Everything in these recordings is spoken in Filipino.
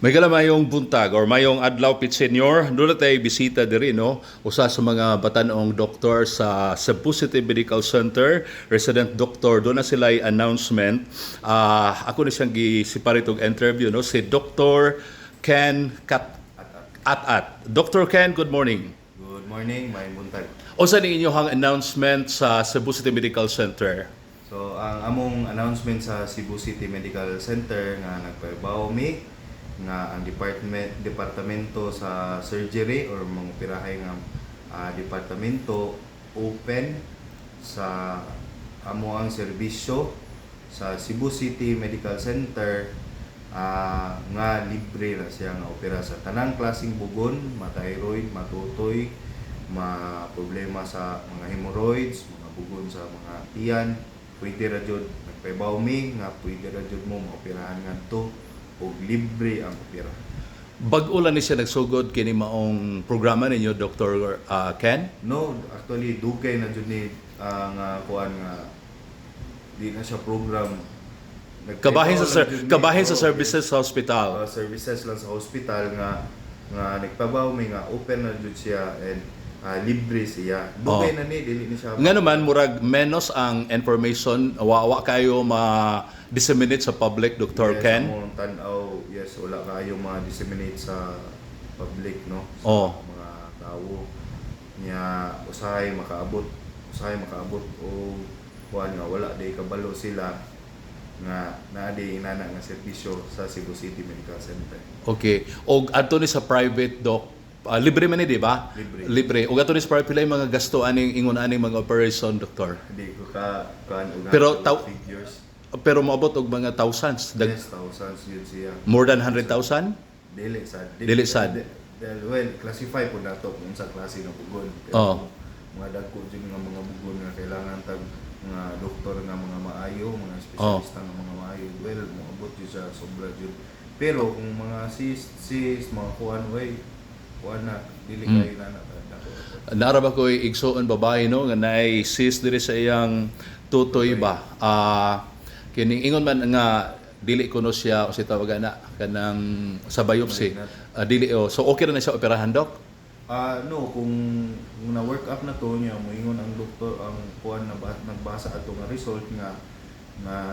May kala mayong buntag or mayong adlaw pit senior, doon tayo bisita diri no, usa sa mga batanong doktor sa Cebu City Medical Center, resident doctor. Doon na sila announcement. Ako na siyang gisiparit og interview no, si Dr. Ken At. Dr. Ken, good morning. Good morning, may buntag. Unsa ni inyong announcement sa Cebu City Medical Center? So, ang among announcement sa Cebu City Medical Center nga nagpabaw mi nga ang departamento sa surgery or mga operahay nga departamento open sa amo ang serbisyo sa Cebu City Medical Center nga libre na siya nga opera sa tanang klaseng bugon, ma-thyroid, matutoy, problema sa mga hemorrhoids, mga bugon sa mga tiyan, pwede ra jud nagpaibaw mi nga pwede ra jud mo maoperahan ngadto og libre ang opera. Bag-o lang ni siya nagsugod kini maong programa ninyo Dr. Ken? No, actually dugay na jud ni nga kuan nga di na siya program. Kabahin sa Oh, services sa hospital. Services lang sa hospital nga nagpabaw mi nga open na jud siya and libre siya. Dugay na ni dili ni siya. Nga naman murag menos ang information wa kayo ma-disseminate sa public Dr. Ken. Among tan-aw, yes, wala kayo ma-disseminate sa public no. Sa mga tao niya usahay makaabot o kuan nga wala day kabalo sila nga naa di inana nga serbisyo sa Cebu City Medical Center. Okay. Og adto ni sa private doc libre man ni di ba? Libre. Og adto ni sa private pila yung mga gasto aning ingon aning mga operation doktor. Hindi ko ka kuan og Pero figures. Pero moabot og mga thousands. Yes, thousands yun siya. More than 100,000? Dili sad. Well, classify po nato kung sa klase ng bugon. Mga dagko jud nga mga bugon nga kailangan tag mga doktor nga mga maayo, mga espesyalista nga mga maayo. Well, moabot jud sa sobra jud. Pero kung mga sis mga kuan na dili kayo na dako. Nara ba ko igsuon babae no nga naay sis diri sa iyang tutoy ba? Kining ingon man nga dili kuno siya o si tawagan na kanang sa biopsy. Dili so okay ra na siya operahan dok? No, kung na-work up na to niya, moingon ang doktor, ang kuan na nagbasa ato nga result nga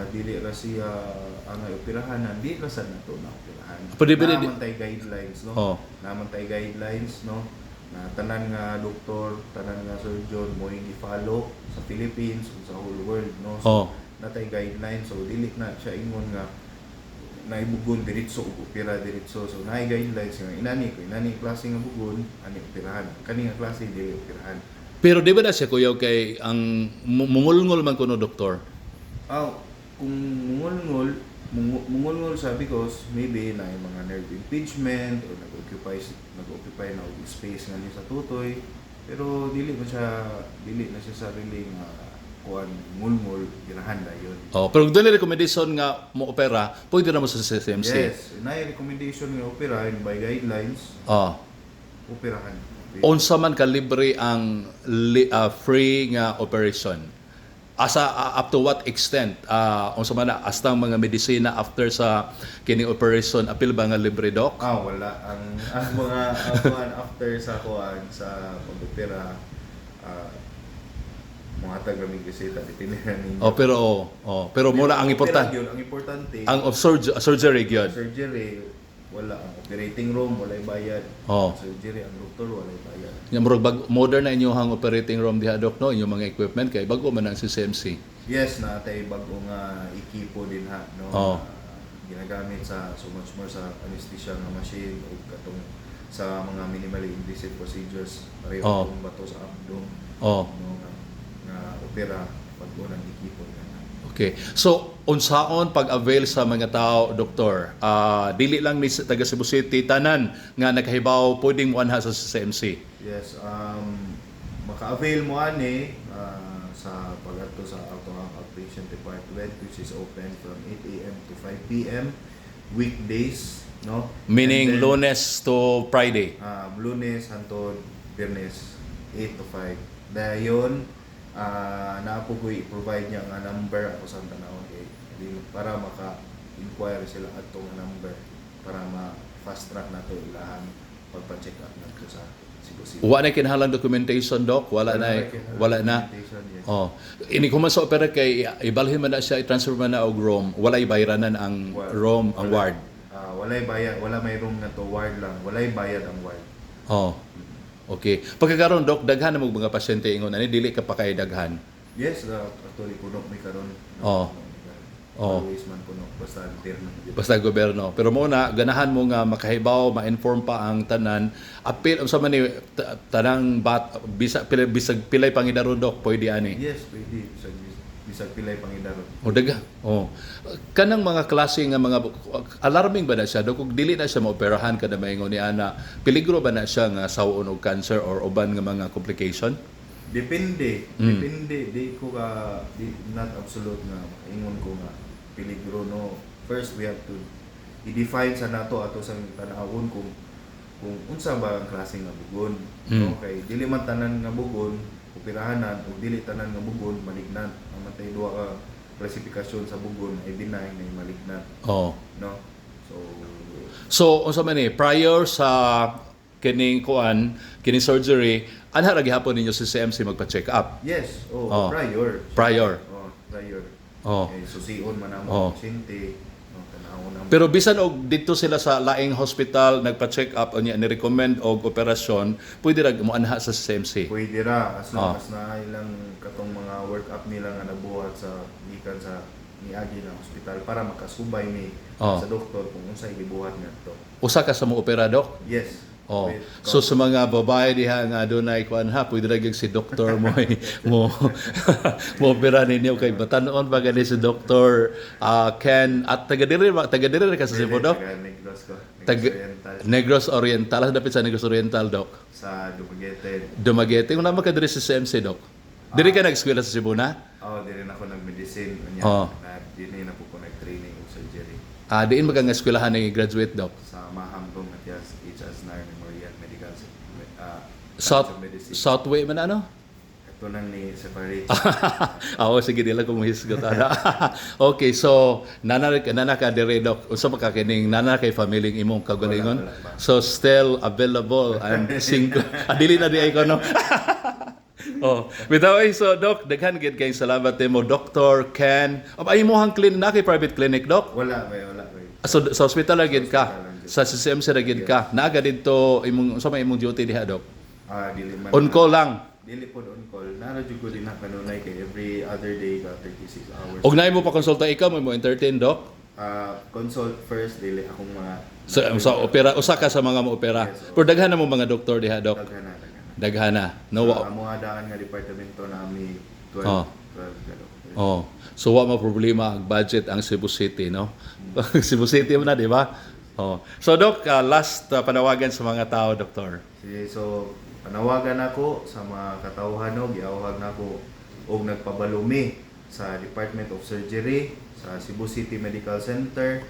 dili ra siya ang operahan, di ra sad nato na operahan. Naman tay guidelines, no? Naman tay guidelines, no? Na tanan nga doktor, tanan nga surgeon mo i-follow sa Philippines ug sa whole world, no? So, natay guidelines, so dili na siya ingon nga naibugon diretso ug opera diretso. So naay guidelines nga inani klase nga bugon ani operahan, kani nga klase dili operahan. Pero di ba na siya kuyaw kay ang mungulngol man kuno doktor? Kung mungulngol sa because maybe na yung mga nerve impingement o nag-occupy na og space nga sa tutoy, pero dili na siya sarili nga kuan ngulngol girahan dayon. Pero doon recommendation nga mo opera, pwede na mo sa CMC. Yes, naay recommendation nga operahan by guidelines. Operahan. Unsa man ka libre ang free nga operation? Asa up to what extent? Unsa man na hasta mga medisina after sa kining operation apil ba nga libre doc? Wala ang mga kuan after sa kuan sa pag-opera mga tagamig bisita ditinihan ninyo. Pero muna ang importante. Ang importante ang surgery gyud. Surgery wala ang operating room walay bayad. Surgery ang doktor walay bayad. Nga murag modern na inyong operating room diha doc no, inyong mga equipment kay bago man ang CMC. Yes, natay bago nga ekipo din ha no. Ginagamit sa so much more sa anesthesia nga machine ug katong sa mga minimally invasive procedures pareho kung bato sa abdomen. No, opera pag unang ekipo na. Okay. So, unsaon pag-avail sa mga tao, doktor? Dili lang ni taga Cebu City tanan nga nakahibaw pwedeng mo anha sa CMC. Yes, maka-avail mo ani sa pag-adto sa outpatient department which is open from 8 AM to 5 PM weekdays, no? Meaning then, Lunes to Friday. Lunes hangtod Biyernes 8 to 5. Dayon naapo ko i-provide niya nga number ako sa tanawon para maka-inquire sila adto nga number para ma fast track na to ilahan pagpa-check up na to sa Cebu City. Wala na kinahanglan documentation, Doc? Wala na? Documentation, yes. Oh, ini kung man sa opera kay ibalhin man na siya, i-transfer man na og room, walay bayranan ang room, ang ward. Walay bayad, wala may room na to, ward lang. Walay bayad ang ward. Oh. Okay. Pagkakaroon, Doc, daghan na mo mga pasyente ingon ani dili ka pa kay daghan. Yes, actually puno may karon. Oh. Oh. Always man puno basta interno. Basta gobyerno. Pero muna, ganahan mo nga makahibaw, ma-inform pa ang tanan. Apil, sa man ni tanang bisag pilay pangidaron, Doc, pwede ani. Yes, pwede. Bisag pilay pangidaron. O daga. Oh. Kanang mga klase nga mga alarming ba na siya, Doc? Kung dili na siya maoperahan kada maingon ni ana, peligro ba na siya nga sawon og cancer or uban nga mga complication? Depende. Depende. Not absolute nga. Ingon ko nga. Peligro, no. First, we have to i-define sa nato ato sa tanawon kung unsa ba ang klase nga bugon. No? Kay dili man tanan nga bugon, operahanan, o dili tanan nga bugon, malignant. Ang matay duha ka klasifikasyon sa bugon ay benign na malignant. Oh. No? So, unsa man ni prior sa kining kining surgery, anha ra gihapon ninyo si CMC magpa-check up. Yes, Prior. Prior. Oh. Susiun man ang pasyente, no, tanawon ang Pero bisan og dito sila sa laing hospital nagpa-check up unya ni recommend og operasyon, pwede ra mo anha sa CMC. pwede ra as long as na ilang katong mga work-up nila nga nabuhat sa gikan sa niagi ng hospital para makasubay ni sa doktor kung unsay gibuhat ngadto. Usa ka sa mo opera, Doc? Yes. Oh. So sa mga babae diha nga adunay kuan ha, pwede ra gyud si doktor mo mo opera ninyo kay batanon ba gani si Dr. Ken at taga diri ka sa Cebu, Doc? Negros ko. Negros Oriental, dapat sa Negros Oriental, Doc. Sa Dumaguete. Dumaguete, kung naman ka diri sa CMC, Doc. Diri ka nag-eskwela sa Cebu na? Diri na ako nag-medicine. Diri na po ko nag-training og surgery. Diin ba kang eskwelahan ng graduate, Doc? Sa Mahambong at H.S. Nair Memorial Medical Medicine. Southway man ano? Ito nang ni separate. Sige nila kung mahisgot. Okay, so nana ka dire, Doc. Unsa pa ka kining nana kay family imong kagalingon? Wala. So still available and single. Dili na di ay ko no. Bitaw ay so Doc, daghan gid kay salamat nimo Dr. Ken. Ay imong clinic na kay private clinic, Doc? Wala. So sa hospital ra gid ka. Hospital lang. Sa CMC ra gid ka. Naga didto imong sa may imong duty diha, Doc. Dili man. On call lang. Dili po on call. Nara jud ko din na kanunay kay every other day ka 36 hours. Og naay mo pa konsulta ikaw mo entertain, Doc. Consult first dili akong mga Sa opera usa ka sa mga mo-opera. Yes, Pero daghan na mo mga doktor diha, Doc. Daghana. Daghan na. No. Amo adaan nga departamento na ami 12 Oh. 12 ka doctor. Oh. So wa mo problema ang budget ang Cebu City, no? Cebu City mo na, di ba? Oh. So Doc, last panawagan sa mga tao, Doktor. So panawagan ako sa mga katawhan giawhag nako og nagpabalumi sa Department of Surgery sa Cebu City Medical Center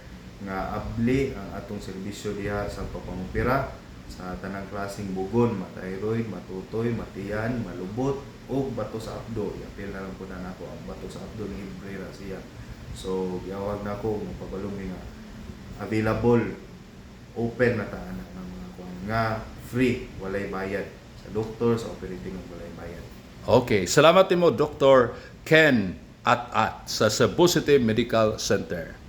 nga abli ang atong serbisyo diha sa pagpangopera sa tanang klaseng bugon, mathyroid, matutoy, matiyan, malubot o bato sa abdo. Iapil na lang po na nako ang bato sa abdo ni Ibrera siya. So giawhag nako magpabalumi nga available open na taan ang mga kuan nga free, walay bayad sa doktor sa operating ng walay bayad. Okay. Salamat nimo, Dr. Ken at sa Cebu City Medical Center.